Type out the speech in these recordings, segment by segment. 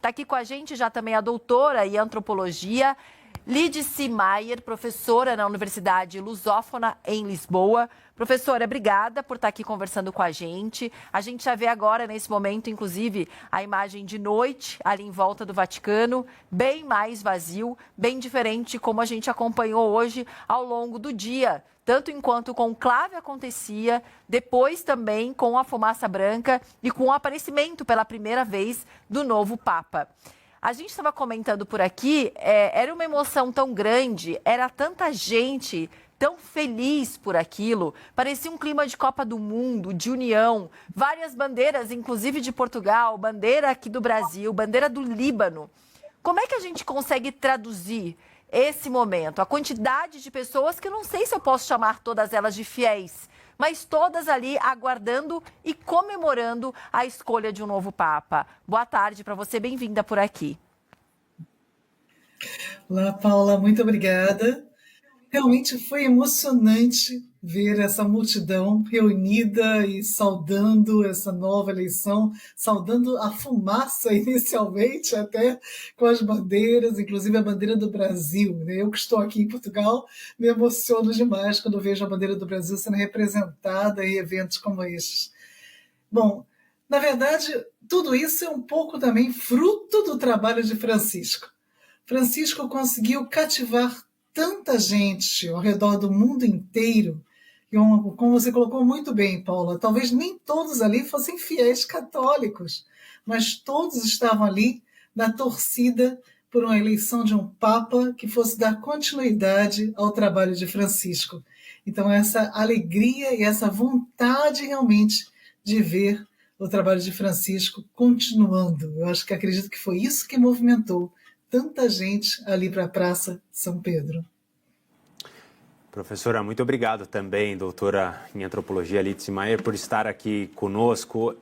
Está aqui com a gente já também a doutora em antropologia, Lídice Maier, professora na Universidade Lusófona, em Lisboa. Professora, obrigada por estar aqui conversando com a gente. A gente já vê agora, nesse momento, inclusive, a imagem de noite ali em volta do Vaticano, bem mais vazio, bem diferente de como a gente acompanhou hoje ao longo do dia, tanto enquanto o conclave acontecia, depois também com a fumaça branca e com o aparecimento pela primeira vez do novo Papa. A gente estava comentando por aqui, era uma emoção tão grande, era tanta gente tão feliz por aquilo, parecia um clima de Copa do Mundo, de união, várias bandeiras, inclusive de Portugal, bandeira aqui do Brasil, bandeira do Líbano. Como é que a gente consegue traduzir esse momento? A quantidade de pessoas, que eu não sei se eu posso chamar todas elas de fiéis, mas todas ali aguardando e comemorando a escolha de um novo Papa. Boa tarde para você, bem-vinda por aqui. Olá, Paula, muito obrigada. Realmente foi emocionante ver essa multidão reunida e saudando essa nova eleição, saudando a fumaça inicialmente, até com as bandeiras, inclusive a bandeira do Brasil. Eu que estou aqui em Portugal, me emociono demais quando vejo a bandeira do Brasil sendo representada em eventos como estes. Bom, na verdade, tudo isso é um pouco também fruto do trabalho de Francisco. Francisco conseguiu cativar tanta gente ao redor do mundo inteiro, e como você colocou muito bem, Paula, talvez nem todos ali fossem fiéis católicos, mas todos estavam ali na torcida por uma eleição de um Papa que fosse dar continuidade ao trabalho de Francisco. Então, essa alegria e essa vontade realmente de ver o trabalho de Francisco continuando. Eu acredito que foi isso que movimentou tanta gente ali para a Praça São Pedro. Professora, muito obrigado também, doutora em antropologia Lídice Maier, por estar aqui conosco.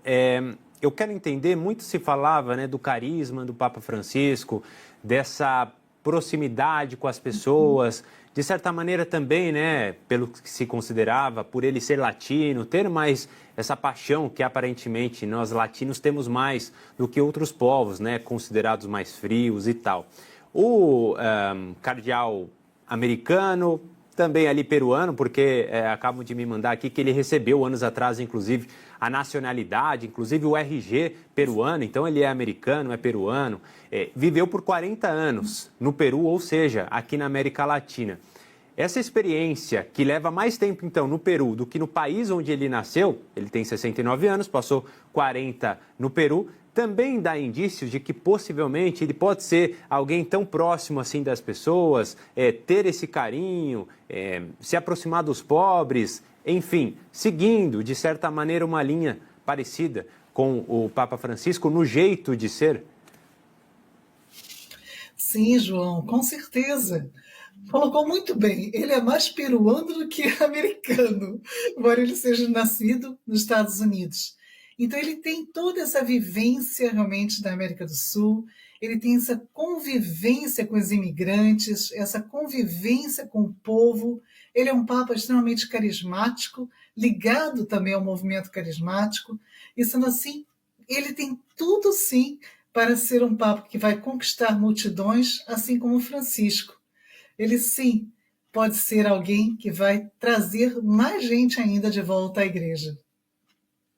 Eu quero entender, muito se falava, né, do carisma do Papa Francisco, dessa proximidade com as pessoas, de certa maneira também, né, pelo que se considerava, por ele ser latino, ter mais essa paixão que aparentemente nós latinos temos mais do que outros povos, né, considerados mais frios e tal. O cardeal americano, também ali peruano, porque acabam de me mandar aqui que ele recebeu anos atrás, inclusive, a nacionalidade, inclusive o RG peruano, então ele é americano, é peruano, viveu por 40 anos no Peru, ou seja, aqui na América Latina. Essa experiência, que leva mais tempo, então, no Peru do que no país onde ele nasceu, ele tem 69 anos, passou 40 no Peru, também dá indícios de que possivelmente ele pode ser alguém tão próximo assim das pessoas, ter esse carinho, se aproximar dos pobres, enfim, seguindo de certa maneira uma linha parecida com o Papa Francisco no jeito de ser. Sim, João, com certeza. Colocou muito bem, ele é mais peruano do que americano, embora ele seja nascido nos Estados Unidos. Então ele tem toda essa vivência realmente da América do Sul, ele tem essa convivência com os imigrantes, essa convivência com o povo. Ele é um Papa extremamente carismático, ligado também ao movimento carismático, e sendo assim, ele tem tudo sim para ser um Papa que vai conquistar multidões, assim como Francisco. Ele sim pode ser alguém que vai trazer mais gente ainda de volta à igreja.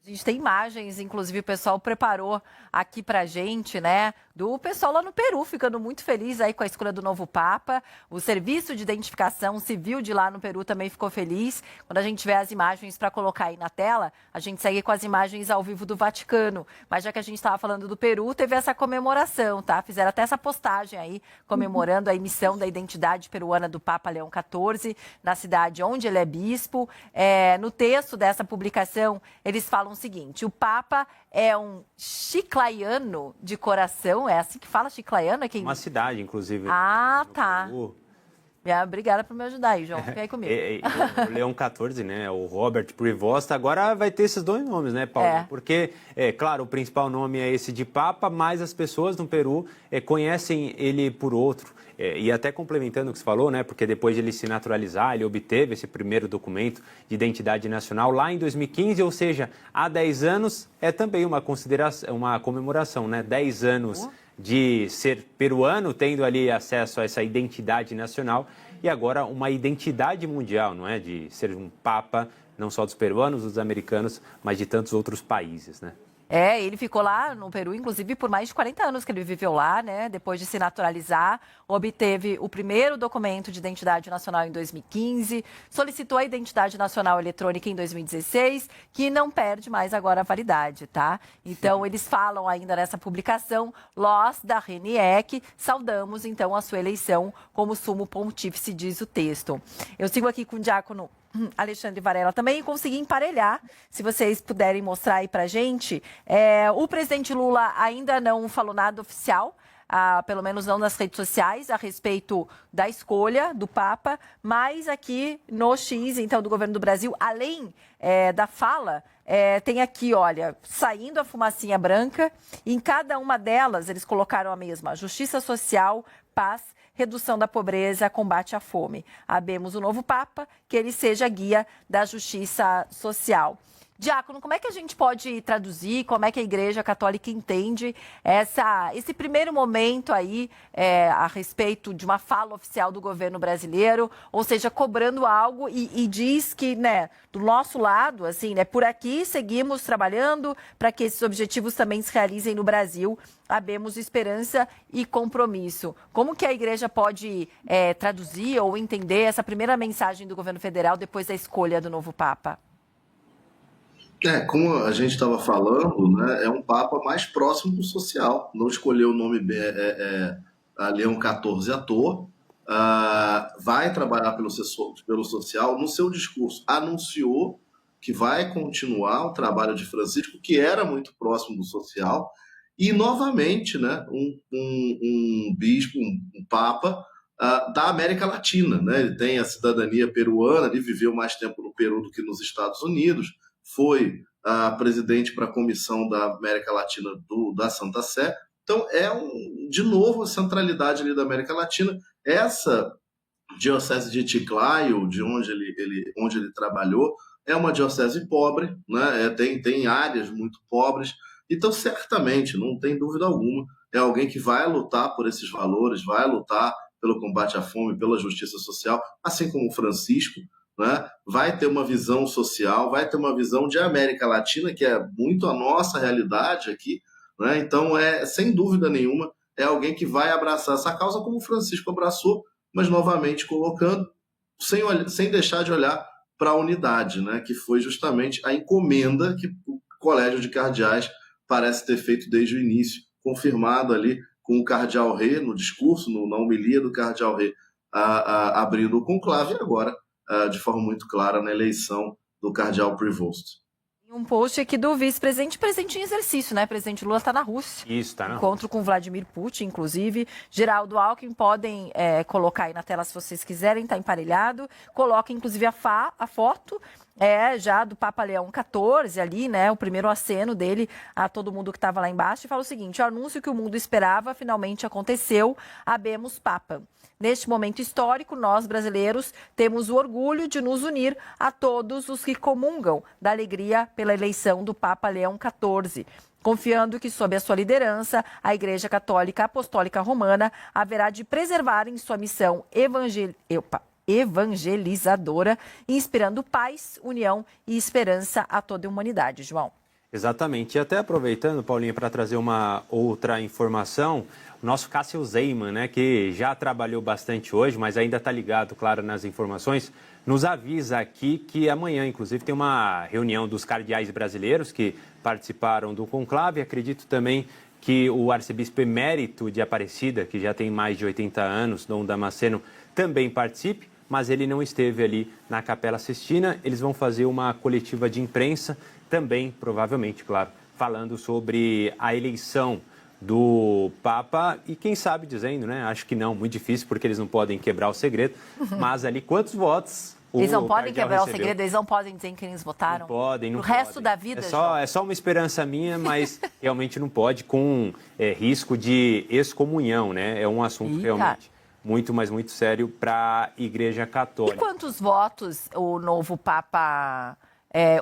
A gente tem imagens, inclusive o pessoal preparou aqui pra gente, né? Do pessoal lá no Peru, ficando muito feliz aí com a escolha do novo Papa. O Serviço de Identificação Civil de lá no Peru também ficou feliz. Quando a gente tiver as imagens para colocar aí na tela, a gente segue com as imagens ao vivo do Vaticano. Mas já que a gente estava falando do Peru, teve essa comemoração, tá? Fizeram até essa postagem aí, comemorando a emissão da identidade peruana do Papa Leão XIV, na cidade onde ele é bispo. No texto dessa publicação, eles falam o seguinte: o Papa é um chiclaiano de coração, é assim que fala, chiclaiano? É quem... Uma cidade, inclusive. Ah, tá. Obrigada por me ajudar aí, João. Fica aí comigo. O Leão XIV, né, o Robert Prevost, agora vai ter esses dois nomes, né, Paulo? Porque, claro, o principal nome é esse de Papa, mas as pessoas no Peru conhecem ele por outro. E até complementando o que você falou, né, porque depois de ele se naturalizar, ele obteve esse primeiro documento de identidade nacional lá em 2015, ou seja, há 10 anos, é também uma consideração, uma comemoração, né, 10 anos de ser peruano, tendo ali acesso a essa identidade nacional, e agora uma identidade mundial, não é? De ser um papa, não só dos peruanos, dos americanos, mas de tantos outros países, né? Ele ficou lá no Peru, inclusive, por mais de 40 anos que ele viveu lá, né? Depois de se naturalizar, obteve o primeiro documento de identidade nacional em 2015, solicitou a identidade nacional eletrônica em 2016, que não perde mais agora a validade, tá? Então, eles falam ainda nessa publicação, nós da RENIEC saudamos, então, a sua eleição como sumo pontífice, diz o texto. Eu sigo aqui com o diácono Alexandre Varela também, e consegui emparelhar, se vocês puderem mostrar aí pra gente. O presidente Lula ainda não falou nada oficial, pelo menos não nas redes sociais, a respeito da escolha do Papa, mas aqui no X, então, do governo do Brasil, além da fala, tem aqui, olha, saindo a fumacinha branca, e em cada uma delas eles colocaram a mesma: justiça social, paz, redução da pobreza, combate à fome. Habemos o novo Papa, que ele seja guia da justiça social. Diácono, como é que a gente pode traduzir, como é que a Igreja Católica entende esse primeiro momento aí a respeito de uma fala oficial do governo brasileiro, ou seja, cobrando algo e diz que, né, do nosso lado, assim, né, por aqui seguimos trabalhando para que esses objetivos também se realizem no Brasil, habemos esperança e compromisso. Como que a Igreja pode traduzir ou entender essa primeira mensagem do governo federal depois da escolha do novo Papa? Como a gente estava falando, né, é um Papa mais próximo do social. Não escolheu o nome Leão XIV à toa. Vai trabalhar pelo social. No seu discurso, anunciou que vai continuar o trabalho de Francisco, que era muito próximo do social. E, novamente, né, um bispo, um Papa da América Latina. Né? Ele tem a cidadania peruana, ele viveu mais tempo no Peru do que nos Estados Unidos. Foi presidente para a Comissão da América Latina da Santa Sé. Então, de novo, a centralidade ali da América Latina. Essa diocese de Chiclayo, de onde ele trabalhou, é uma diocese pobre, né? Tem áreas muito pobres. Então, certamente, não tem dúvida alguma, é alguém que vai lutar por esses valores, vai lutar pelo combate à fome, pela justiça social, assim como o Francisco, né? Vai ter uma visão social, vai ter uma visão de América Latina, que é muito a nossa realidade aqui, né? Então, sem dúvida nenhuma, é alguém que vai abraçar essa causa como o Francisco abraçou, mas novamente colocando, sem deixar de olhar para a unidade, né? Que foi justamente a encomenda que o Colégio de Cardeais parece ter feito desde o início, confirmado ali com o Cardeal Rey no discurso, na homilia do Cardeal Rey, abrindo o conclave, e agora de forma muito clara na eleição do Cardeal Prevost. Um post aqui do vice-presidente, presidente em exercício, né? Presidente Lula está na Rússia. Isso, está na Rússia. Encontro com Vladimir Putin, inclusive. Geraldo Alckmin, podem colocar aí na tela se vocês quiserem, está emparelhado. Coloca, inclusive, a foto já do Papa Leão XIV ali, né? O primeiro aceno dele a todo mundo que estava lá embaixo. E fala o seguinte: o anúncio que o mundo esperava finalmente aconteceu. Habemos Papa. Neste momento histórico, nós, brasileiros, temos o orgulho de nos unir a todos os que comungam da alegria pela eleição do Papa Leão XIV, confiando que, sob a sua liderança, a Igreja Católica Apostólica Romana haverá de preservar em sua missão evangelizadora, inspirando paz, união e esperança a toda a humanidade. João. Exatamente. E até aproveitando, Paulinha, para trazer uma outra informação, o nosso Cássio Zeiman, né, que já trabalhou bastante hoje, mas ainda está ligado, claro, nas informações, nos avisa aqui que amanhã, inclusive, tem uma reunião dos cardeais brasileiros que participaram do conclave. Acredito também que o arcebispo emérito de Aparecida, que já tem mais de 80 anos, Dom Damasceno, também participe, mas ele não esteve ali na Capela Sistina. Eles vão fazer uma coletiva de imprensa, também, provavelmente, claro, falando sobre a eleição do Papa e quem sabe dizendo, né? Acho que não, muito difícil, porque eles não podem quebrar o segredo, mas ali quantos votos eles não podem quebrar o segredo, eles não podem dizer em quem eles votaram? Não podem, não podem. O resto podem. da vida, é só uma esperança minha, mas realmente não pode, com risco de excomunhão, né? É um assunto realmente muito, mas muito sério para a Igreja Católica. E quantos votos o novo Papa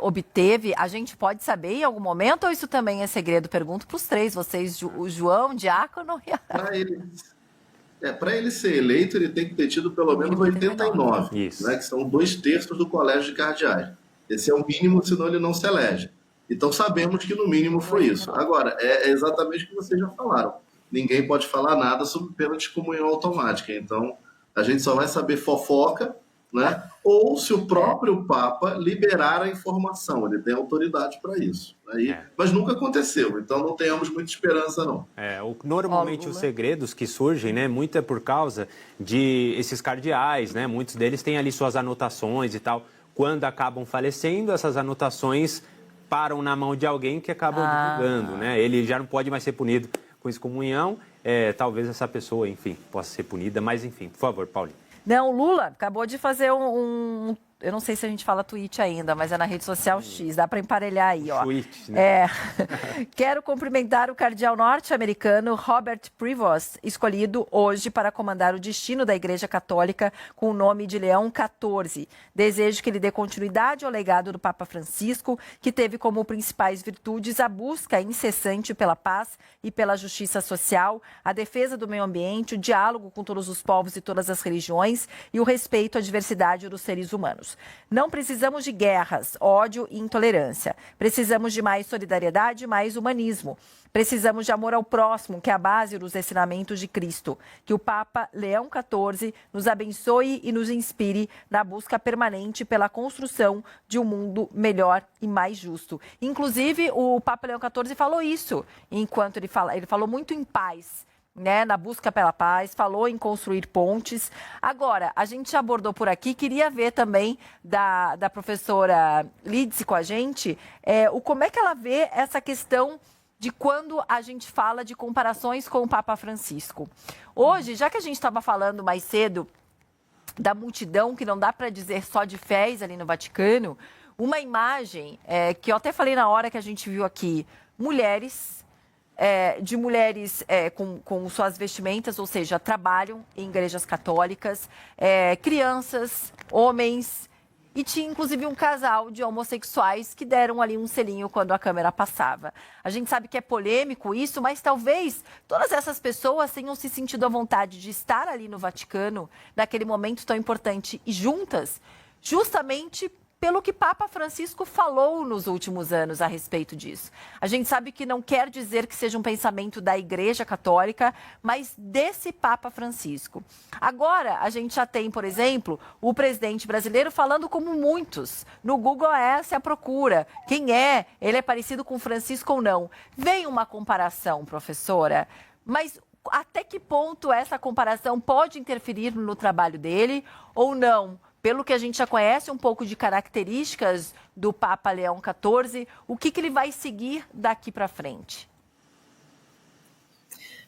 obteve, a gente pode saber em algum momento ou isso também é segredo? Pergunto para os três, vocês, o João, o Diácono e a... Para ele ser eleito, ele tem que ter tido pelo menos 89, Isso. né, que são 2/3 do colégio de cardeais. Esse é o mínimo, senão ele não se elege. Então sabemos que no mínimo foi isso. Agora, é exatamente o que vocês já falaram. Ninguém pode falar nada sobre pena de excomunhão automática. Então, a gente só vai saber fofoca, né? Ou se o próprio Papa liberar a informação. Ele tem autoridade para isso. Mas nunca aconteceu, então não tenhamos muita esperança, não. Normalmente os segredos que surgem, né, muito é por causa de esses cardeais, né? Muitos deles têm ali suas anotações e tal. Quando acabam falecendo, essas anotações param na mão de alguém que acabam divulgando, né? Ele já não pode mais ser punido com excomunhão, talvez essa pessoa, enfim, possa ser punida, mas enfim, por favor, Paulinho. Não, o Lula acabou de fazer eu não sei se a gente fala tweet ainda, mas é na rede social X, dá para emparelhar aí, ó. Tweet, né? Quero cumprimentar o cardeal norte-americano Robert Prevost, escolhido hoje para comandar o destino da Igreja Católica com o nome de Leão XIV. Desejo que ele dê continuidade ao legado do Papa Francisco, que teve como principais virtudes a busca incessante pela paz e pela justiça social, a defesa do meio ambiente, o diálogo com todos os povos e todas as religiões e o respeito à diversidade dos seres humanos. Não precisamos de guerras, ódio e intolerância. Precisamos de mais solidariedade e mais humanismo. Precisamos de amor ao próximo, que é a base dos ensinamentos de Cristo. Que o Papa Leão XIV nos abençoe e nos inspire na busca permanente pela construção de um mundo melhor e mais justo. Inclusive, o Papa Leão XIV falou isso enquanto ele falou muito em paz, né, na busca pela paz, falou em construir pontes. Agora, a gente já abordou por aqui, queria ver também da professora Lídice com a gente, como é que ela vê essa questão de quando a gente fala de comparações com o Papa Francisco. Hoje, já que a gente estava falando mais cedo da multidão, que não dá para dizer só de fiéis ali no Vaticano, uma imagem que eu até falei na hora que a gente viu aqui, mulheres com suas vestimentas, ou seja, trabalham em igrejas católicas, crianças, homens, e tinha inclusive um casal de homossexuais que deram ali um selinho quando a câmera passava. A gente sabe que é polêmico isso, mas talvez todas essas pessoas tenham se sentido à vontade de estar ali no Vaticano, naquele momento tão importante, e juntas, justamente pelo que Papa Francisco falou nos últimos anos a respeito disso. A gente sabe que não quer dizer que seja um pensamento da Igreja Católica, mas desse Papa Francisco. Agora, a gente já tem, por exemplo, o presidente brasileiro falando como muitos. No Google essa é a procura. Quem é? Ele é parecido com Francisco ou não? Vem uma comparação, professora, mas até que ponto essa comparação pode interferir no trabalho dele ou não? Pelo que a gente já conhece um pouco de características do Papa Leão XIV, o que ele vai seguir daqui para frente?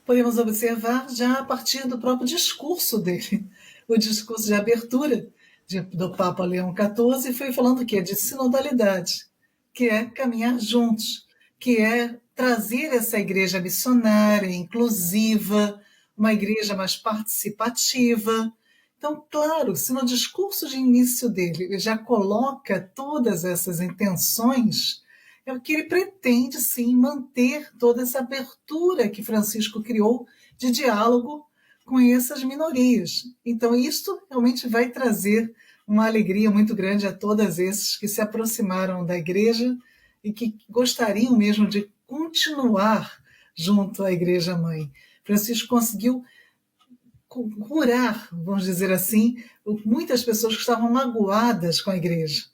Podemos observar já a partir do próprio discurso dele. O discurso de abertura do Papa Leão XIV foi falando o quê? De sinodalidade, que é caminhar juntos, que é trazer essa igreja missionária, inclusiva, uma igreja mais participativa. Então, claro, se no discurso de início dele ele já coloca todas essas intenções, é o que ele pretende, sim, manter toda essa abertura que Francisco criou de diálogo com essas minorias. Então, isto realmente vai trazer uma alegria muito grande a todos esses que se aproximaram da igreja e que gostariam mesmo de continuar junto à Igreja-mãe. Francisco conseguiu curar, vamos dizer assim, muitas pessoas que estavam magoadas com a igreja.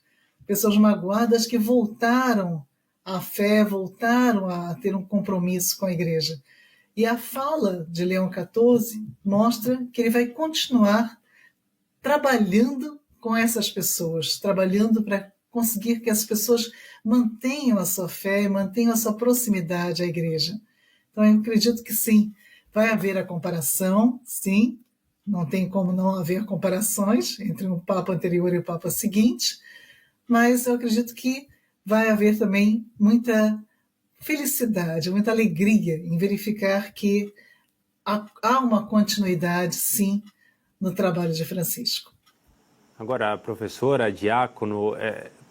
Pessoas magoadas que voltaram à fé, voltaram a ter um compromisso com a igreja. E a fala de Leão XIV mostra que ele vai continuar trabalhando com essas pessoas, trabalhando para conseguir que as pessoas mantenham a sua fé, mantenham a sua proximidade à igreja. Então, eu acredito que sim, vai haver a comparação, sim, não tem como não haver comparações entre o Papa anterior e o Papa seguinte, mas eu acredito que vai haver também muita felicidade, muita alegria em verificar que há uma continuidade, sim, no trabalho de Francisco. Agora, professora, diácono,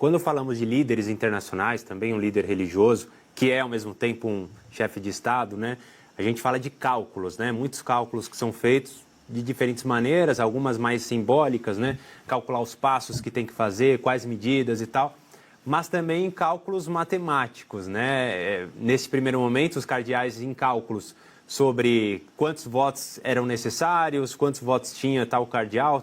quando falamos de líderes internacionais, também um líder religioso, que é ao mesmo tempo um chefe de Estado, né? A gente fala de cálculos, né? Muitos cálculos que são feitos de diferentes maneiras, algumas mais simbólicas, né? Calcular os passos que tem que fazer, quais medidas e tal, mas também cálculos matemáticos, né? Nesse primeiro momento, os cardeais em cálculos sobre quantos votos eram necessários, quantos votos tinha tal cardeal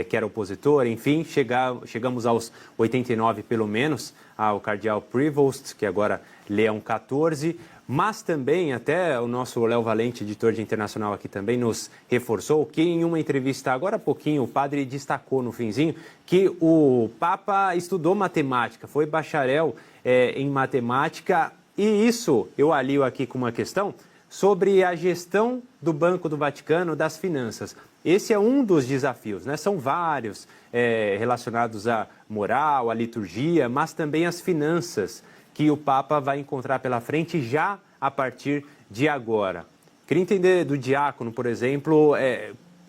que era opositor, enfim, chegamos aos 89 pelo menos, ao cardeal Prevost, que agora Leão XIV, mas também até o nosso Léo Valente, editor de Internacional aqui também, nos reforçou que em uma entrevista agora há pouquinho o padre destacou no finzinho que o Papa estudou matemática, foi bacharel em matemática. E isso eu alio aqui com uma questão sobre a gestão do Banco do Vaticano, das finanças. Esse é um dos desafios, né? São vários relacionados à moral, à liturgia, mas também às finanças que o Papa vai encontrar pela frente já a partir de agora. Queria entender do diácono, por exemplo,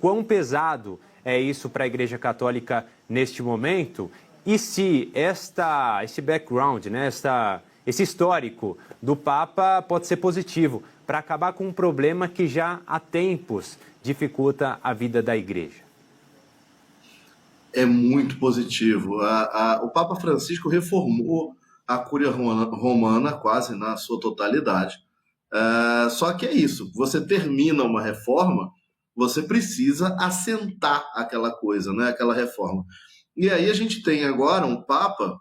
quão pesado é isso para a Igreja Católica neste momento e se esse background, né, esse histórico do Papa pode ser positivo para acabar com um problema que já há tempos dificulta a vida da Igreja. É muito positivo. O Papa Francisco reformou a Cúria Romana quase na sua totalidade. Só que é isso, você termina uma reforma, você precisa assentar aquela coisa, né? Aquela reforma. E aí a gente tem agora um Papa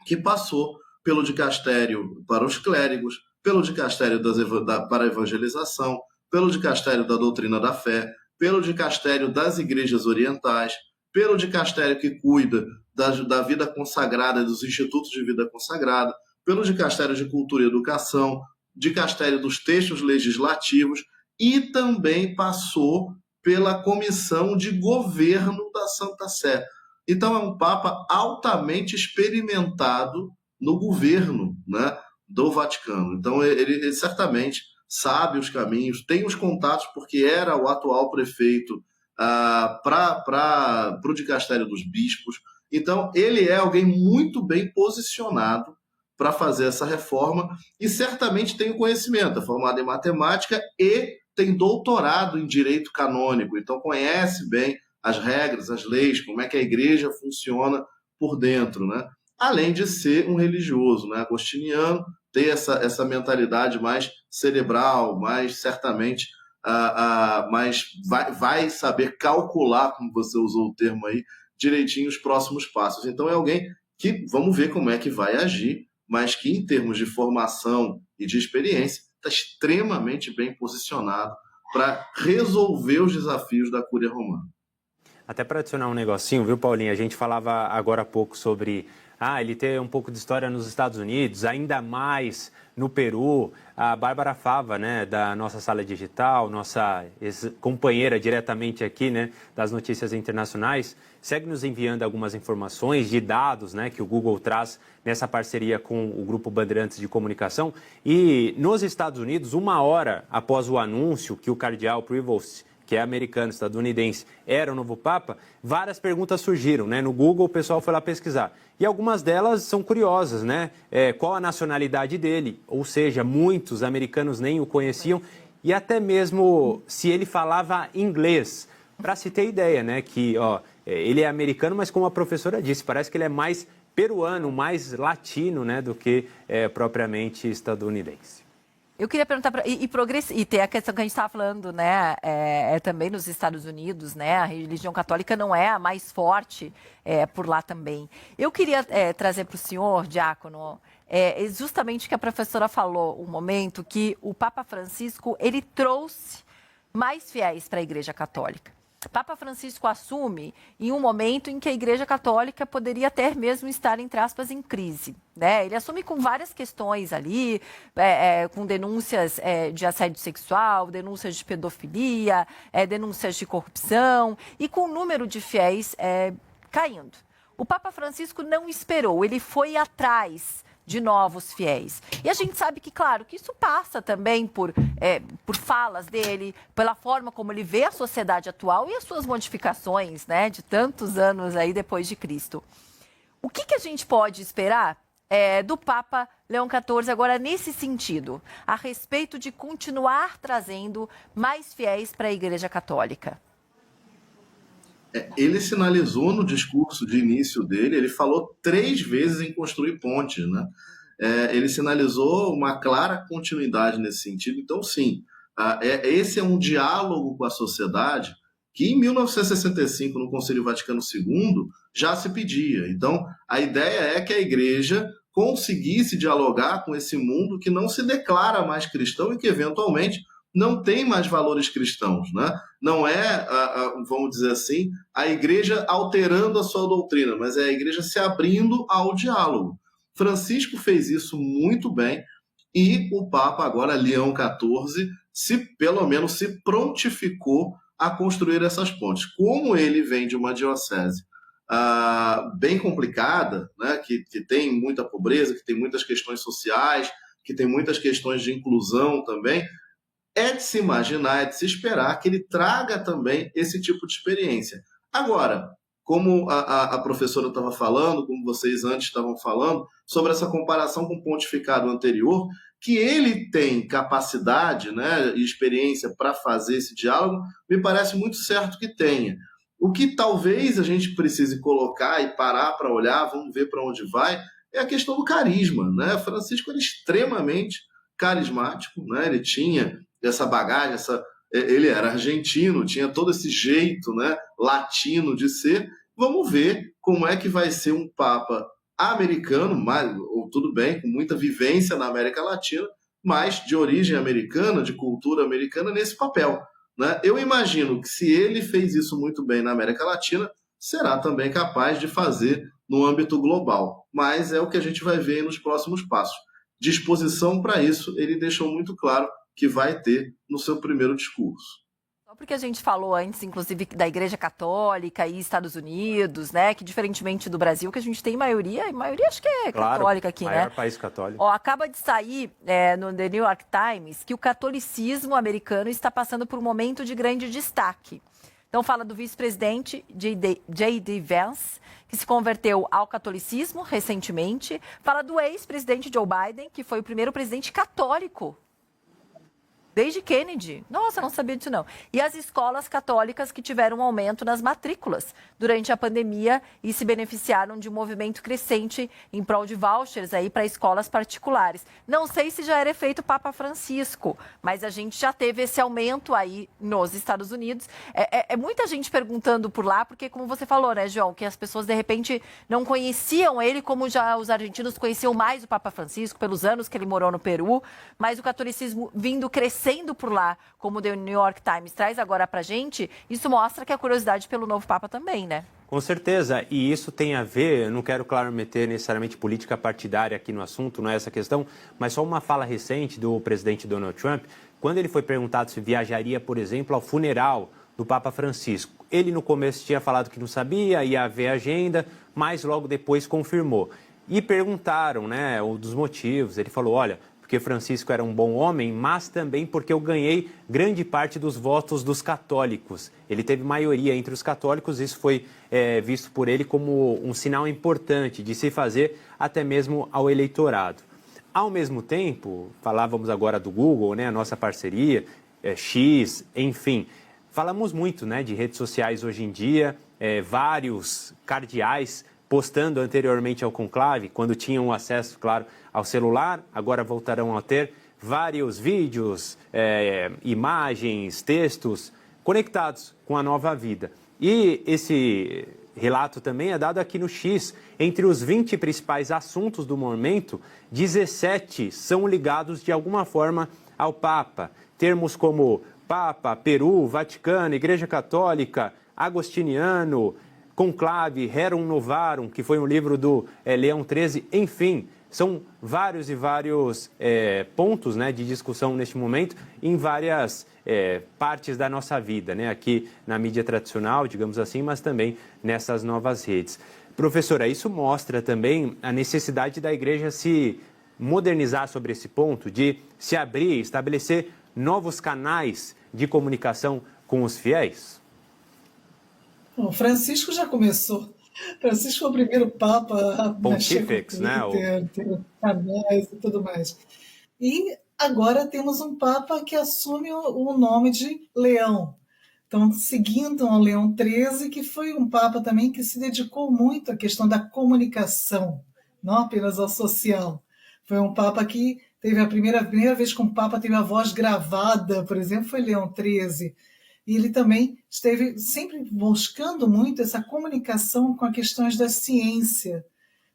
que passou pelo dicastério para os clérigos, pelo dicastério para a evangelização, pelo dicastério da doutrina da fé, pelo dicastério das igrejas orientais, pelo dicastério que cuida da vida consagrada, dos institutos de vida consagrada, pelo dicastério de cultura e educação, dicastério dos textos legislativos e também passou pela comissão de governo da Santa Sé. Então é um Papa altamente experimentado no governo, né, do Vaticano. Então ele certamente sabe os caminhos, tem os contatos, porque era o atual prefeito para o dicastério dos bispos. Então ele é alguém muito bem posicionado para fazer essa reforma e certamente tem o conhecimento, é formado em matemática e tem doutorado em direito canônico, então conhece bem as regras, as leis, como é que a igreja funciona por dentro, né? Além de ser um religioso, né? Agostiniano, ter essa mentalidade mais cerebral, mais certamente, mas vai saber calcular, como você usou o termo aí, direitinho os próximos passos. Então é alguém que, vamos ver como é que vai agir, mas que em termos de formação e de experiência, está extremamente bem posicionado para resolver os desafios da Cúria Romana. Até para adicionar um negocinho, viu, Paulinho? A gente falava agora há pouco sobre ele ter um pouco de história nos Estados Unidos, ainda mais no Peru. A Bárbara Fava, né, da nossa sala digital, nossa companheira diretamente aqui, né, das notícias internacionais, segue nos enviando algumas informações de dados, né, que o Google traz nessa parceria com o Grupo Bandeirantes de Comunicação. E nos Estados Unidos, 1 hora após o anúncio que o cardeal Prevost, que é americano, estadunidense, era o novo Papa, várias perguntas surgiram, né? No Google o pessoal foi lá pesquisar. E algumas delas são curiosas, né? Qual a nacionalidade dele? Ou seja, muitos americanos nem o conheciam. E até mesmo se ele falava inglês. Para se ter ideia, né? Que ele é americano, mas como a professora disse, parece que ele é mais peruano, mais latino, né? Do que propriamente estadunidense. Eu queria perguntar, e tem a questão que a gente estava falando, né, também nos Estados Unidos, né, a religião católica não é a mais forte por lá também. Eu queria trazer para o senhor, diácono, justamente o que a professora falou, um momento que o Papa Francisco, ele trouxe mais fiéis para a Igreja Católica. Papa Francisco assume em um momento em que a Igreja Católica poderia até mesmo estar, entre aspas, em crise, né? Ele assume com várias questões ali, com denúncias de assédio sexual, denúncias de pedofilia, denúncias de corrupção e com o número de fiéis caindo. O Papa Francisco não esperou, ele foi atrás de novos fiéis. E a gente sabe que, claro, que isso passa também por falas dele, pela forma como ele vê a sociedade atual e as suas modificações, né, de tantos anos aí depois de Cristo. O que a gente pode esperar do Papa Leão XIV agora nesse sentido, a respeito de continuar trazendo mais fiéis para a Igreja Católica? Ele sinalizou no discurso de início dele, ele falou 3 vezes em construir pontes, né? Ele sinalizou uma clara continuidade nesse sentido. Então, sim, esse é um diálogo com a sociedade que em 1965, no Concílio Vaticano II, já se pedia. Então, a ideia é que a Igreja conseguisse dialogar com esse mundo que não se declara mais cristão e que, eventualmente, não tem mais valores cristãos, né? Não é, vamos dizer assim, a Igreja alterando a sua doutrina, mas é a Igreja se abrindo ao diálogo. Francisco fez isso muito bem e o Papa, agora Leão XIV, pelo menos se prontificou a construir essas pontes. Como ele vem de uma diocese bem complicada, né, que tem muita pobreza, que tem muitas questões sociais, que tem muitas questões de inclusão também, é de se imaginar, é de se esperar que ele traga também esse tipo de experiência. Agora, como a professora estava falando, como vocês antes estavam falando, sobre essa comparação com o pontificado anterior, que ele tem capacidade, né, e experiência para fazer esse diálogo, me parece muito certo que tenha. O que talvez a gente precise colocar e parar para olhar, vamos ver para onde vai, é a questão do carisma, né? Francisco era extremamente carismático, né? Ele tinha essa bagagem, ele era argentino, tinha todo esse jeito, né, latino de ser. Vamos ver como é que vai ser um Papa americano, ou tudo bem, com muita vivência na América Latina, mas de origem americana, de cultura americana, nesse papel, né? Eu imagino que se ele fez isso muito bem na América Latina, será também capaz de fazer no âmbito global. Mas é o que a gente vai ver nos próximos passos. Disposição para isso, ele deixou muito claro que vai ter no seu primeiro discurso. Só porque a gente falou antes, inclusive, da Igreja Católica e Estados Unidos, né? Que diferentemente do Brasil, que a gente tem maioria acho que é católica aqui, né? Maior país católico. Acaba de sair no The New York Times que o catolicismo americano está passando por um momento de grande destaque. Então fala do vice-presidente J.D. Vance, que se converteu ao catolicismo recentemente. Fala do ex-presidente Joe Biden, que foi o primeiro presidente católico desde Kennedy. Nossa, não sabia disso não. E as escolas católicas que tiveram um aumento nas matrículas durante a pandemia e se beneficiaram de um movimento crescente em prol de vouchers aí para escolas particulares. Não sei se já era efeito Papa Francisco, mas a gente já teve esse aumento aí nos Estados Unidos. É muita gente perguntando por lá, porque como você falou, né, João, que as pessoas de repente não conheciam ele como já os argentinos conheciam mais o Papa Francisco pelos anos que ele morou no Peru, mas o catolicismo vindo crescendo por lá, como o The New York Times traz agora pra gente, isso mostra que a curiosidade pelo novo Papa também, né? Com certeza, e isso tem a ver, eu não quero, claro, meter necessariamente política partidária aqui no assunto, não é essa questão, mas só uma fala recente do presidente Donald Trump, quando ele foi perguntado se viajaria, por exemplo, ao funeral do Papa Francisco. Ele no começo tinha falado que não sabia, ia ver a agenda, mas logo depois confirmou. E perguntaram, né, dos motivos, ele falou, olha, porque Francisco era um bom homem, mas também porque eu ganhei grande parte dos votos dos católicos. Ele teve maioria entre os católicos, isso foi visto por ele como um sinal importante de se fazer até mesmo ao eleitorado. Ao mesmo tempo, falávamos agora do Google, né, a nossa parceria, X, enfim, falamos muito, né, de redes sociais hoje em dia, vários cardeais postando anteriormente ao conclave, quando tinham acesso, claro, ao celular, agora voltarão a ter vários vídeos, imagens, textos conectados com a nova vida. E esse relato também é dado aqui no X. Entre os 20 principais assuntos do momento, 17 são ligados de alguma forma ao Papa. Termos como Papa, Peru, Vaticano, Igreja Católica, Agostiniano, Conclave, Rerum Novarum, que foi um livro do Leão XIII, enfim, são vários e vários pontos, né, de discussão neste momento em várias partes da nossa vida, né, aqui na mídia tradicional, digamos assim, mas também nessas novas redes. Professora, isso mostra também a necessidade da Igreja se modernizar sobre esse ponto, de se abrir, estabelecer novos canais de comunicação com os fiéis? O Francisco já começou Francisco foi o primeiro Papa a mexer com Pontífex, né? Twitter, ter canais e tudo mais. E agora temos um Papa que assume o nome de Leão. Então, seguindo ao Leão XIII, que foi um Papa também que se dedicou muito à questão da comunicação, não apenas ao social. Foi um Papa que teve a primeira vez que um Papa teve a voz gravada, por exemplo, foi Leão XIII. E ele também esteve sempre buscando muito essa comunicação com as questões da ciência.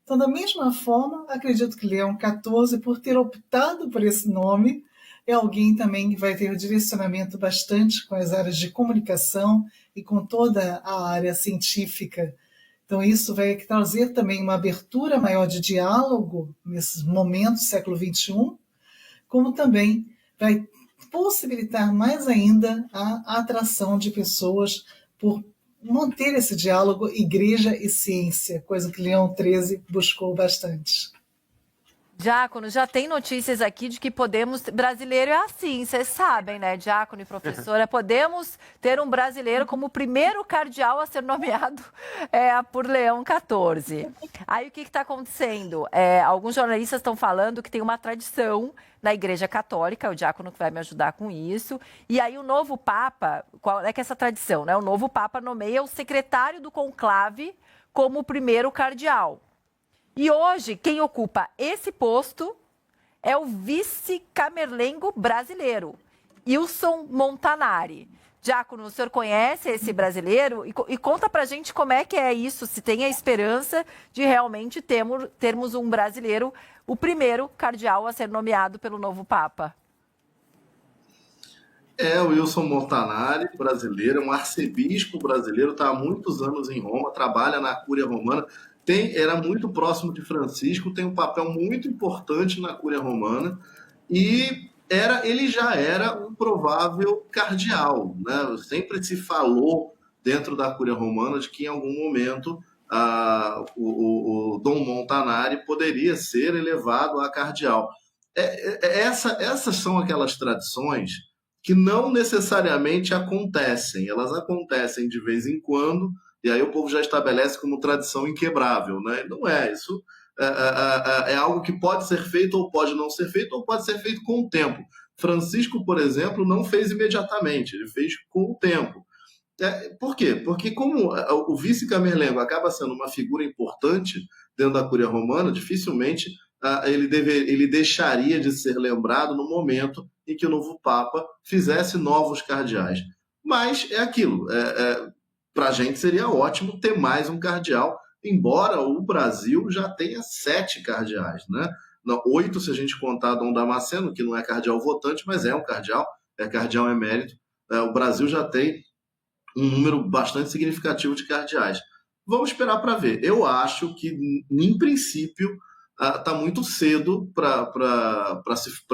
Então, da mesma forma, acredito que Leão XIV, por ter optado por esse nome, é alguém também que vai ter um direcionamento bastante com as áreas de comunicação e com toda a área científica. Então, isso vai trazer também uma abertura maior de diálogo nesses momentos do século XXI, como também vai possibilitar mais ainda a atração de pessoas por manter esse diálogo igreja e ciência, coisa que Leão XIII buscou bastante. Diácono, já tem notícias aqui de que podemos... Brasileiro é assim, vocês sabem, né, diácono e professora? Podemos ter um brasileiro como o primeiro cardeal a ser nomeado por Leão XIV. Aí o que está acontecendo? Alguns jornalistas estão falando que tem uma tradição na Igreja Católica, o diácono que vai me ajudar com isso. E aí o novo Papa, qual é que é essa tradição, né? O novo Papa nomeia o secretário do conclave como o primeiro cardeal. E hoje, quem ocupa esse posto é o vice-camerlengo brasileiro, Wilson Montanari. Diácono, o senhor conhece esse brasileiro? E conta pra gente como é que é isso, se tem a esperança de realmente termos um brasileiro, o primeiro cardeal a ser nomeado pelo novo Papa. O Wilson Montanari, brasileiro, é um arcebispo brasileiro, está há muitos anos em Roma, trabalha na Cúria Romana, era muito próximo de Francisco, tem um papel muito importante na Cúria Romana e ele já era um provável cardeal, né? Sempre se falou dentro da Cúria Romana de que em algum momento o Dom Montanari poderia ser elevado a cardeal. Essas são aquelas tradições que não necessariamente acontecem, elas acontecem de vez em quando, e aí o povo já estabelece como tradição inquebrável, né? Não é, isso é algo que pode ser feito ou pode não ser feito, ou pode ser feito com o tempo. Francisco, por exemplo, não fez imediatamente, ele fez com o tempo. Por quê? Porque como o vice-camerlengo acaba sendo uma figura importante dentro da Cúria Romana, dificilmente ele deixaria de ser lembrado no momento em que o novo Papa fizesse novos cardeais. Mas é aquilo, para a gente seria ótimo ter mais um cardeal, embora o Brasil já tenha 7 cardeais, né? 8 se a gente contar Dom Damasceno, que não é cardeal votante, mas é um cardeal, é cardeal emérito. O Brasil já tem um número bastante significativo de cardeais. Vamos esperar para ver. Eu acho que, em princípio, está muito cedo para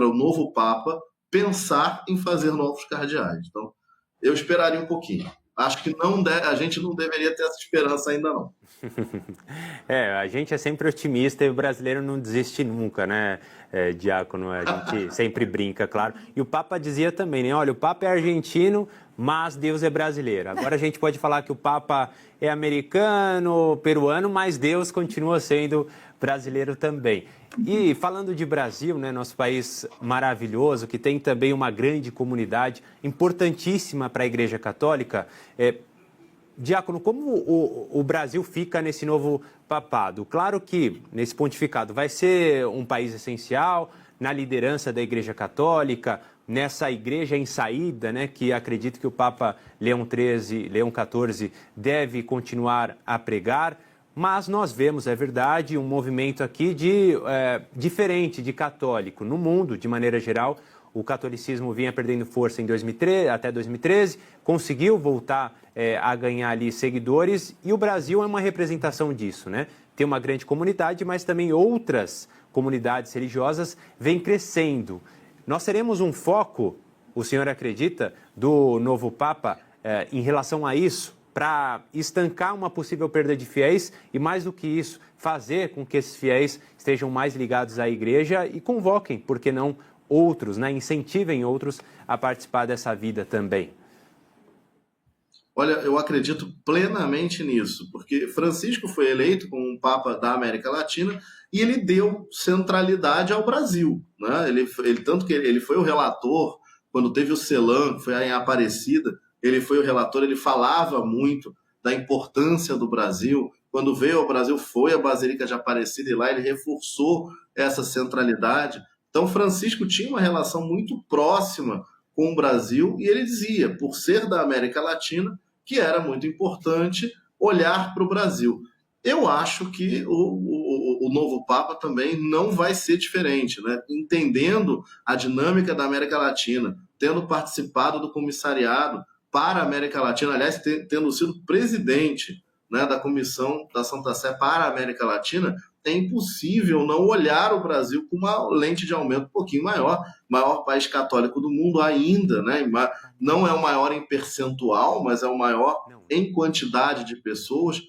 o novo Papa pensar em fazer novos cardeais. Então, eu esperaria um pouquinho. Acho que a gente não deveria ter essa esperança ainda não. A gente é sempre otimista e o brasileiro não desiste nunca, né, diácono? A gente sempre brinca, claro. E o Papa dizia também, né? Olha, o Papa é argentino, mas Deus é brasileiro. Agora a gente pode falar que o Papa é americano, peruano, mas Deus continua sendo brasileiro também. E falando de Brasil, né, nosso país maravilhoso, que tem também uma grande comunidade importantíssima para a Igreja Católica, diácono, como o Brasil fica nesse novo papado? Claro que nesse pontificado vai ser um país essencial na liderança da Igreja Católica, nessa igreja em saída, né, que acredito que o Papa Leão XIV deve continuar a pregar. Mas nós vemos, é verdade, um movimento aqui diferente de católico no mundo, de maneira geral. O catolicismo vinha perdendo força até 2013, conseguiu voltar a ganhar ali seguidores, e o Brasil é uma representação disso, né? Tem uma grande comunidade, mas também outras comunidades religiosas vêm crescendo. Nós teremos um foco, o senhor acredita, do novo Papa em relação a isso, para estancar uma possível perda de fiéis e, mais do que isso, fazer com que esses fiéis estejam mais ligados à igreja e convoquem, por que não, outros, né? Incentivem outros a participar dessa vida também. Olha, eu acredito plenamente nisso, porque Francisco foi eleito como um Papa da América Latina e ele deu centralidade ao Brasil, né? Tanto que ele foi o relator, quando teve o CELAM, que foi em Aparecida, ele foi o relator, ele falava muito da importância do Brasil. Quando veio ao Brasil, foi à Basílica de Aparecida e lá ele reforçou essa centralidade. Então, Francisco tinha uma relação muito próxima com o Brasil e ele dizia, por ser da América Latina, que era muito importante olhar para o Brasil. Eu acho que o novo Papa também não vai ser diferente, né? Entendendo a dinâmica da América Latina, tendo participado do comissariado para a América Latina, aliás, tendo sido presidente, né, da Comissão da Santa Sé para a América Latina, é impossível não olhar o Brasil com uma lente de aumento um pouquinho maior país católico do mundo ainda, né? Não é o maior em percentual, mas é o maior em quantidade de pessoas.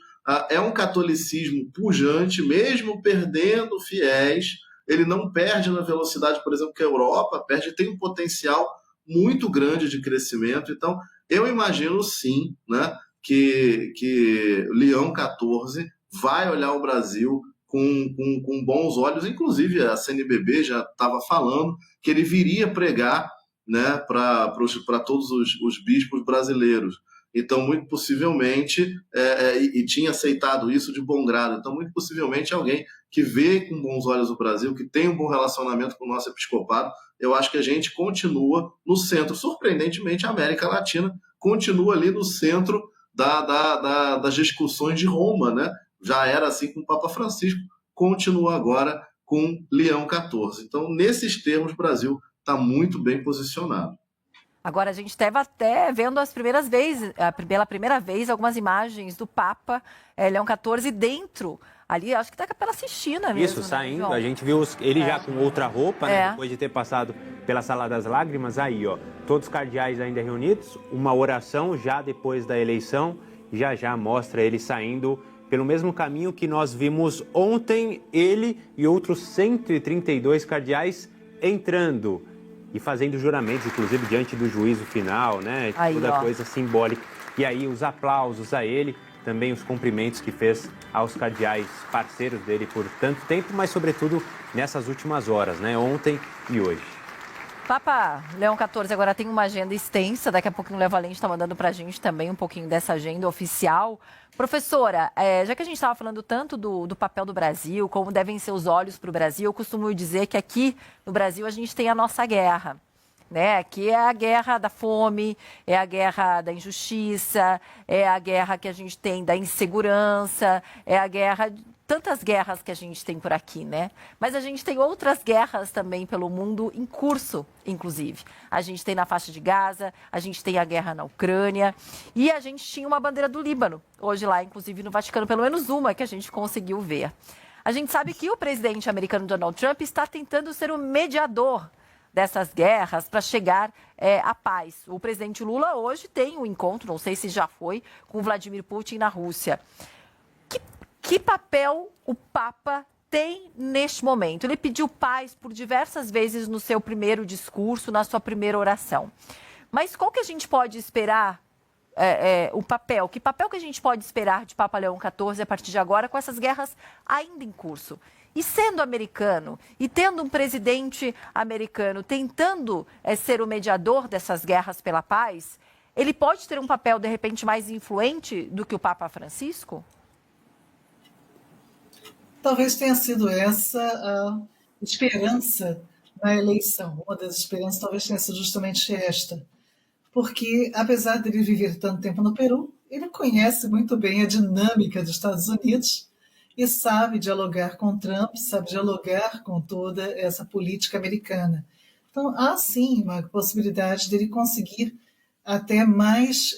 É um catolicismo pujante, mesmo perdendo fiéis, ele não perde na velocidade, por exemplo, que a Europa perde, tem um potencial muito grande de crescimento. Então, eu imagino sim, né, que Leão XIV vai olhar o Brasil com bons olhos, inclusive a CNBB já estava falando que ele viria pregar, né, para todos os bispos brasileiros. Então, muito possivelmente, e tinha aceitado isso de bom grado, então, muito possivelmente, alguém que vê com bons olhos o Brasil, que tem um bom relacionamento com o nosso episcopado, eu acho que a gente continua no centro. Surpreendentemente, a América Latina continua ali no centro das discussões de Roma, né? Já era assim com o Papa Francisco, continua agora com Leão XIV. Então, nesses termos, o Brasil está muito bem posicionado. Agora, a gente estava até vendo pela primeira vez, algumas imagens do Papa Leão XIV dentro, ali, acho que da Capela Sistina mesmo. Isso, saindo, a gente viu ele já com outra roupa, né, depois de ter passado pela Sala das Lágrimas, aí, ó, todos os cardeais ainda reunidos, uma oração já depois da eleição, já mostra ele saindo pelo mesmo caminho que nós vimos ontem, ele e outros 132 cardeais entrando e fazendo juramentos, inclusive diante do juízo final, né? Aí, toda ó. coisa simbólica. E aí os aplausos a ele, também os cumprimentos que fez aos cardeais parceiros dele por tanto tempo, mas sobretudo nessas últimas horas, né? Ontem e hoje. Papa Leão XIV agora tem uma agenda extensa, daqui a pouquinho o Léo Valente está mandando para a gente também um pouquinho dessa agenda oficial. Professora, já que a gente estava falando tanto do papel do Brasil, como devem ser os olhos para o Brasil, eu costumo dizer que aqui no Brasil a gente tem a nossa guerra, né? Aqui é a guerra da fome, é a guerra da injustiça, é a guerra que a gente tem da insegurança, é a guerra... Tantas guerras que a gente tem por aqui, né? Mas a gente tem outras guerras também pelo mundo em curso, inclusive. A gente tem na faixa de Gaza, a gente tem a guerra na Ucrânia e a gente tinha uma bandeira do Líbano, hoje lá, inclusive, no Vaticano, pelo menos uma que a gente conseguiu ver. A gente sabe que o presidente americano Donald Trump está tentando ser o mediador dessas guerras para chegar à paz. O presidente Lula hoje tem um encontro, não sei se já foi, com Vladimir Putin na Rússia. Que papel o Papa tem neste momento? Ele pediu paz por diversas vezes no seu primeiro discurso, na sua primeira oração. Mas qual que a gente pode esperar, o papel? Que papel que a gente pode esperar de Papa Leão XIV a partir de agora com essas guerras ainda em curso? E sendo americano, e tendo um presidente americano tentando ser o mediador dessas guerras pela paz, ele pode ter um papel, de repente, mais influente do que o Papa Francisco? Talvez tenha sido essa a esperança na eleição. Uma das esperanças talvez tenha sido justamente esta. Porque, apesar de ele viver tanto tempo no Peru, ele conhece muito bem a dinâmica dos Estados Unidos e sabe dialogar com Trump, sabe dialogar com toda essa política americana. Então, há sim uma possibilidade dele conseguir até mais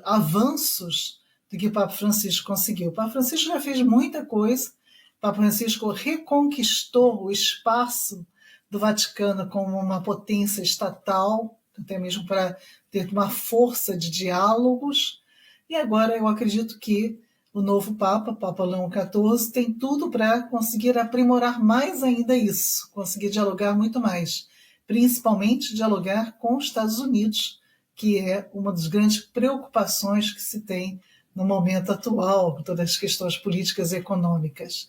avanços do que o Papa Francisco conseguiu. O Papa Francisco já fez muita coisa. O Papa Francisco reconquistou o espaço do Vaticano como uma potência estatal, até mesmo para ter uma força de diálogos. E agora eu acredito que o novo Papa, Papa Leão XIV, tem tudo para conseguir aprimorar mais ainda isso, conseguir dialogar muito mais, principalmente dialogar com os Estados Unidos, que é uma das grandes preocupações que se tem no momento atual, com todas as questões políticas e econômicas.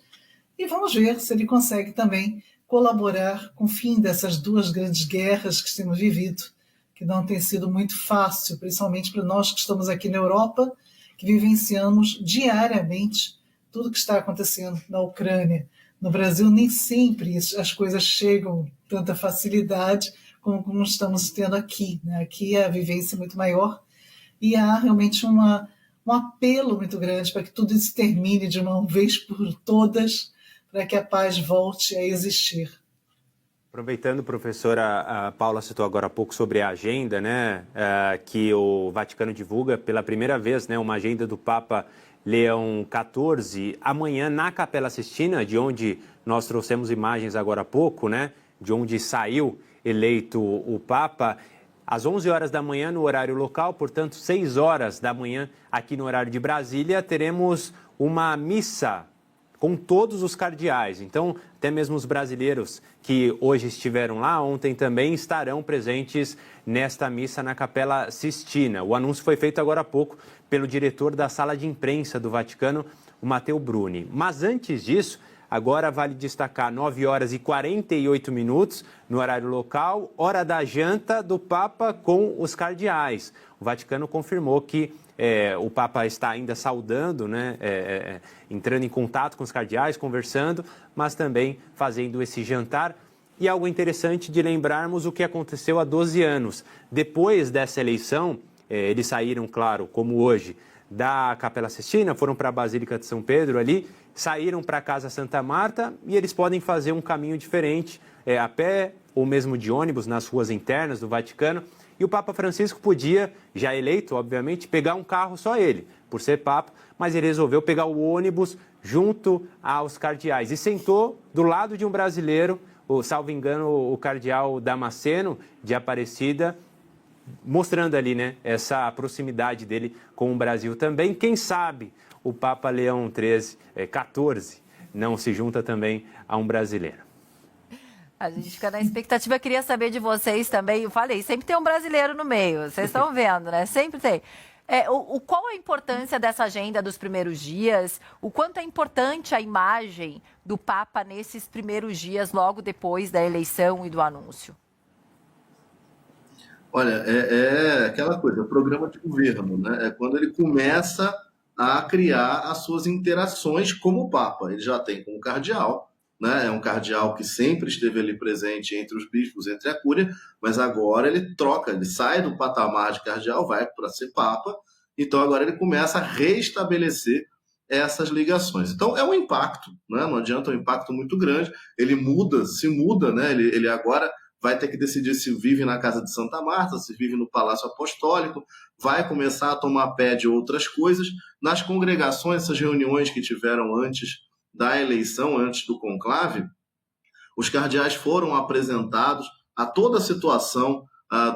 E vamos ver se ele consegue também colaborar com o fim dessas duas grandes guerras que temos vivido, que não tem sido muito fácil, principalmente para nós que estamos aqui na Europa, que vivenciamos diariamente tudo que está acontecendo na Ucrânia. No Brasil, nem sempre as coisas chegam com tanta facilidade como estamos tendo aqui, né? Aqui a vivência é muito maior e há realmente um apelo muito grande para que tudo isso termine de uma vez por todas, para que a paz volte a existir. Aproveitando, professora, a Paula citou agora há pouco sobre a agenda, né, que o Vaticano divulga pela primeira vez, né, uma agenda do Papa Leão XIV, amanhã na Capela Sistina, de onde nós trouxemos imagens agora há pouco, né, de onde saiu eleito o Papa, às 11 horas da manhã no horário local, portanto 6 horas da manhã aqui no horário de Brasília, teremos uma missa com todos os cardeais. Então, até mesmo os brasileiros que hoje estiveram lá, ontem também estarão presentes nesta missa na Capela Sistina. O anúncio foi feito agora há pouco pelo diretor da sala de imprensa do Vaticano, o Matteo Bruni. Mas antes disso, agora vale destacar 9 horas e 48 minutos no horário local, hora da janta do Papa com os cardeais. O Vaticano confirmou que o Papa está ainda saudando, né, entrando em contato com os cardeais, conversando, mas também fazendo esse jantar. E algo interessante de lembrarmos o que aconteceu há 12 anos. Depois dessa eleição, eles saíram, claro, como hoje, da Capela Sistina, foram para a Basílica de São Pedro ali, saíram para a Casa Santa Marta e eles podem fazer um caminho diferente, a pé ou mesmo de ônibus nas ruas internas do Vaticano. E o Papa Francisco podia, já eleito, obviamente, pegar um carro só ele, por ser Papa, mas ele resolveu pegar o ônibus junto aos cardeais e sentou do lado de um brasileiro, salvo engano, o cardeal Damasceno, de Aparecida, mostrando ali, né, essa proximidade dele com o Brasil também. Quem sabe o Papa Leão XIV não se junta também a um brasileiro. A gente fica na expectativa. Queria saber de vocês também. Eu falei, sempre tem um brasileiro no meio. Vocês estão vendo, né? Sempre tem. Qual a importância dessa agenda dos primeiros dias? O quanto é importante a imagem do Papa nesses primeiros dias, logo depois da eleição e do anúncio? Olha, é aquela coisa, programa de governo, né? É quando ele começa a criar as suas interações como Papa. Ele já tem como cardeal, né? É um cardeal que sempre esteve ali presente entre os bispos, entre a cúria, mas agora ele troca, ele sai do patamar de cardeal, vai para ser Papa, então agora ele começa a restabelecer essas ligações. Então é um impacto, né? Não adianta, é um impacto muito grande, ele se muda, né? Ele agora vai ter que decidir se vive na Casa de Santa Marta, se vive no Palácio Apostólico, vai começar a tomar pé de outras coisas. Nas congregações, essas reuniões que tiveram antes da eleição, antes do conclave, os cardeais foram apresentados a toda a situação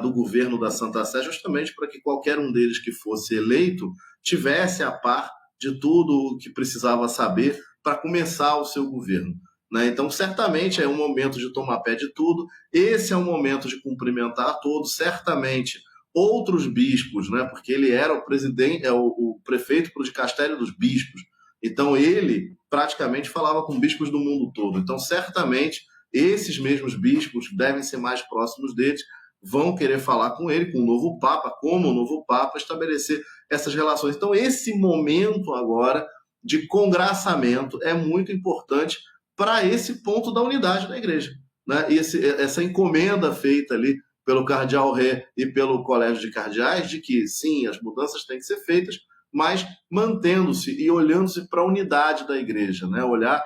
do governo da Santa Sé, justamente para que qualquer um deles que fosse eleito tivesse a par de tudo o que precisava saber para começar o seu governo. Né? Então, certamente é um momento de tomar pé de tudo, esse é um momento de cumprimentar a todos, certamente outros bispos, né? Porque ele era o presidente, o prefeito de Castério dos Bispos, então ele praticamente falava com bispos do mundo todo, então certamente esses mesmos bispos devem ser mais próximos deles, vão querer falar com ele, com o novo Papa, como o novo Papa, estabelecer essas relações. Então esse momento agora de congraçamento é muito importante para esse ponto da unidade da igreja, né? E essa encomenda feita ali pelo cardeal Ré e pelo colégio de cardeais, de que sim, as mudanças têm que ser feitas, mas mantendo-se e olhando-se para a unidade da igreja, né? Olhar,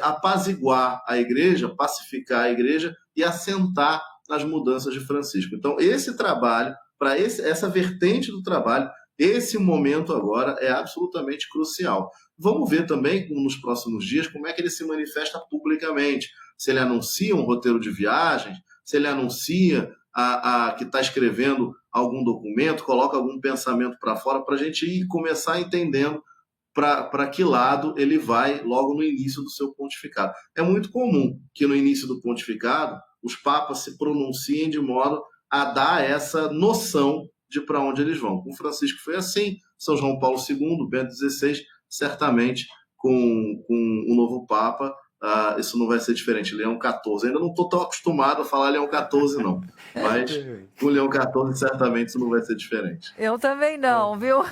apaziguar a igreja, pacificar a igreja e assentar nas mudanças de Francisco. Então, esse trabalho, para essa vertente do trabalho, esse momento agora é absolutamente crucial. Vamos ver também, nos próximos dias, como é que ele se manifesta publicamente. Se ele anuncia um roteiro de viagens, se ele anuncia que está escrevendo algum documento, coloca algum pensamento para fora, para a gente ir começar entendendo para que lado ele vai logo no início do seu pontificado. É muito comum que no início do pontificado os papas se pronunciem de modo a dar essa noção de para onde eles vão. Com Francisco foi assim, São João Paulo II, Bento XVI, certamente com o novo Papa, isso não vai ser diferente. Leão XIV, ainda não estou tão acostumado a falar Leão XIV, não, mas com Leão XIV certamente isso não vai ser diferente. Eu também não, viu?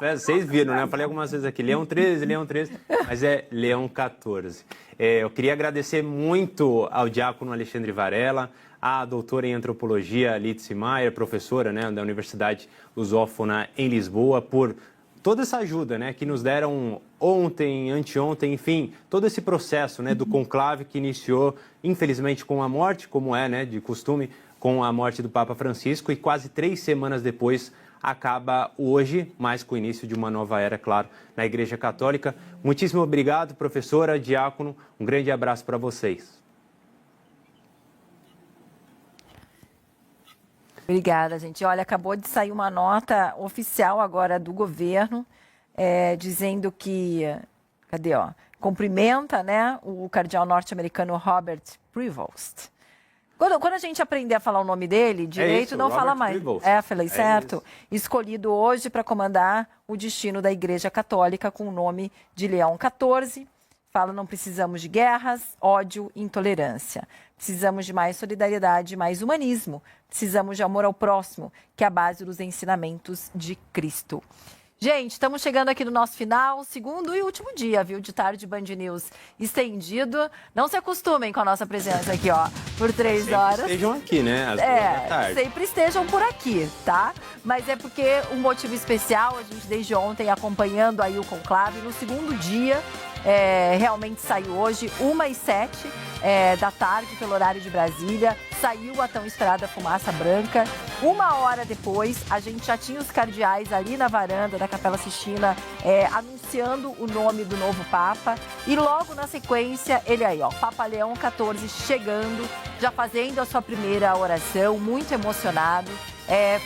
Vocês viram, né? Eu falei algumas vezes aqui, Leão XIII, mas é Leão XIV. Eu queria agradecer muito ao diácono Alexandre Varela, à doutora em antropologia Lídice Maier, professora, né, da Universidade Lusófona em Lisboa, por toda essa ajuda, né, que nos deram ontem, anteontem, enfim, todo esse processo, né, do conclave que iniciou, infelizmente, com a morte, como é, né, de costume, com a morte do Papa Francisco, e quase 3 semanas depois acaba hoje, mas com o início de uma nova era, claro, na Igreja Católica. Muitíssimo obrigado, professora, diácono, um grande abraço para vocês. Obrigada, gente. Olha, acabou de sair uma nota oficial agora do governo, dizendo que, cumprimenta, né, o cardeal norte-americano Robert Prevost. Quando a gente aprender a falar o nome dele direito, não fala mais. Prevost. Falei certo. Escolhido hoje para comandar o destino da Igreja Católica com o nome de Leão XIV. Fala, não precisamos de guerras, ódio e intolerância. Precisamos de mais solidariedade, mais humanismo. Precisamos de amor ao próximo, que é a base dos ensinamentos de Cristo. Gente, estamos chegando aqui no nosso final, segundo e último dia, viu, de Tarde Band News estendido. Não se acostumem com a nossa presença aqui, ó, por 3 horas. Sempre estejam aqui, né, às 2 da tarde. Sempre estejam por aqui, tá? Mas é porque um motivo especial, a gente desde ontem acompanhando aí o conclave, no segundo dia, realmente saiu hoje, 1h07 da tarde, pelo horário de Brasília, saiu a tão esperada fumaça branca. 1 hora depois, a gente já tinha os cardeais ali na varanda da Capela Sistina anunciando o nome do novo Papa. E logo na sequência, ele aí, ó, Papa Leão XIV chegando, já fazendo a sua primeira oração, muito emocionado.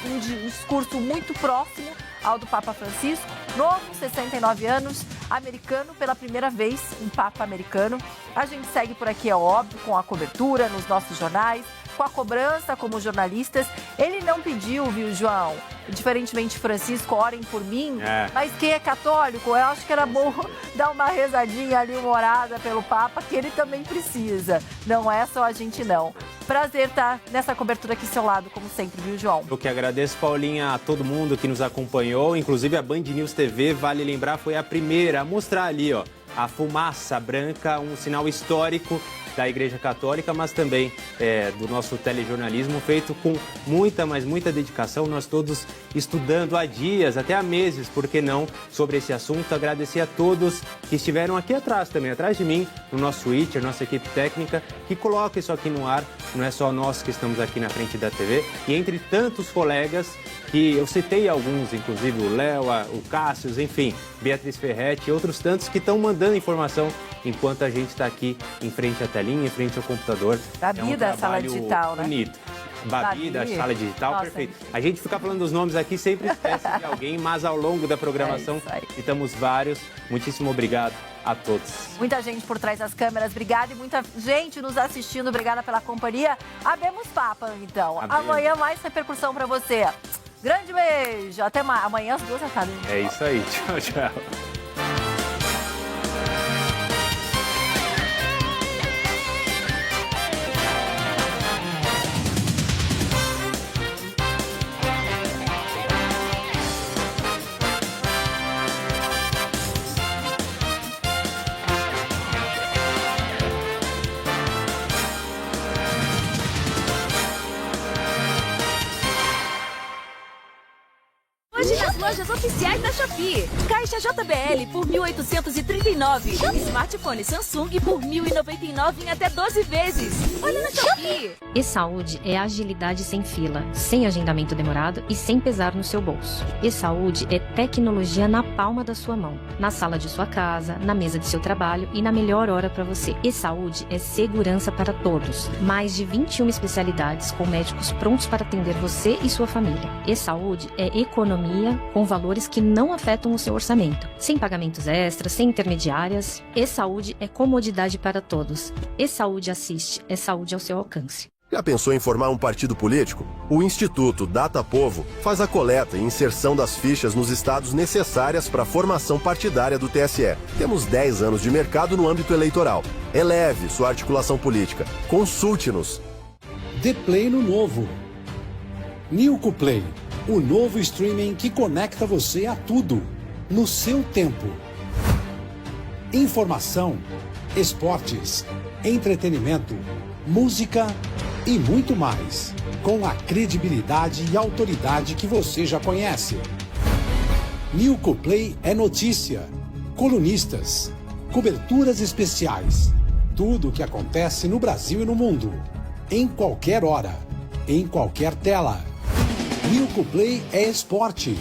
Um discurso muito próximo ao do Papa Francisco, novo, 69 anos, americano, pela primeira vez, um Papa americano. A gente segue por aqui, é óbvio, com a cobertura nos nossos jornais, com a cobrança como jornalistas. Ele não pediu, viu, João? Diferentemente de Francisco, orem por mim, mas quem é católico, eu acho que era bom dar uma rezadinha ali, uma orada pelo Papa, que ele também precisa. Não é só a gente, não. Prazer estar nessa cobertura aqui ao seu lado, como sempre, viu, João? Eu que agradeço, Paulinha, a todo mundo que nos acompanhou, inclusive a Band News TV, vale lembrar, foi a primeira a mostrar ali, ó, a fumaça branca, um sinal histórico da Igreja Católica, mas também do nosso telejornalismo, feito com muita, mas muita dedicação. Nós todos estudando há dias, até há meses, por que não, sobre esse assunto. Agradecer a todos que estiveram aqui atrás também, atrás de mim, no nosso Switcher, nossa equipe técnica, que coloca isso aqui no ar. Não é só nós que estamos aqui na frente da TV. E entre tantos colegas, que eu citei alguns, inclusive o Léo, o Cássio, enfim, Beatriz Ferretti e outros tantos que estão mandando informação enquanto a gente está aqui em frente à telinha, em frente ao computador. Babi da sala digital, né? Bonito. Babi da sala digital, nossa, perfeito. A gente fica falando dos nomes aqui, sempre esquece de alguém, mas ao longo da programação citamos vários. Muitíssimo obrigado a todos. Muita gente por trás das câmeras, obrigada, e muita gente nos assistindo, obrigada pela companhia. Abemos Papa, então. Amanhã mais repercussão para você. Grande beijo, até amanhã às 2 da tarde. É isso aí, tchau, tchau. Hoje nas lojas oficiais da Shopee. Caixa JBL por 1.839. Smartphone Samsung por 1.099 em até 12 vezes. Olha na Shopee. E-Saúde é agilidade sem fila, sem agendamento demorado e sem pesar no seu bolso. E-Saúde é tecnologia na palma da sua mão, na sala de sua casa, na mesa de seu trabalho e na melhor hora para você. E-Saúde é segurança para todos. Mais de 21 especialidades com médicos prontos para atender você e sua família. E-Saúde é economia com valores que não afetam o seu orçamento. Sem pagamentos extras, sem intermediárias. E-Saúde é comodidade para todos. E-Saúde assiste, é saúde ao seu alcance. Já pensou em formar um partido político? O Instituto Data Povo faz a coleta e inserção das fichas nos estados necessárias para a formação partidária do TSE. Temos 10 anos de mercado no âmbito eleitoral. Eleve sua articulação política. Consulte-nos. Dê play no novo. Nilco Play, o novo streaming que conecta você a tudo, no seu tempo. Informação, esportes, entretenimento, música e muito mais, com a credibilidade e autoridade que você já conhece. Nilco Play é notícia, colunistas, coberturas especiais, tudo o que acontece no Brasil e no mundo, em qualquer hora, em qualquer tela. Nilco Play é esporte.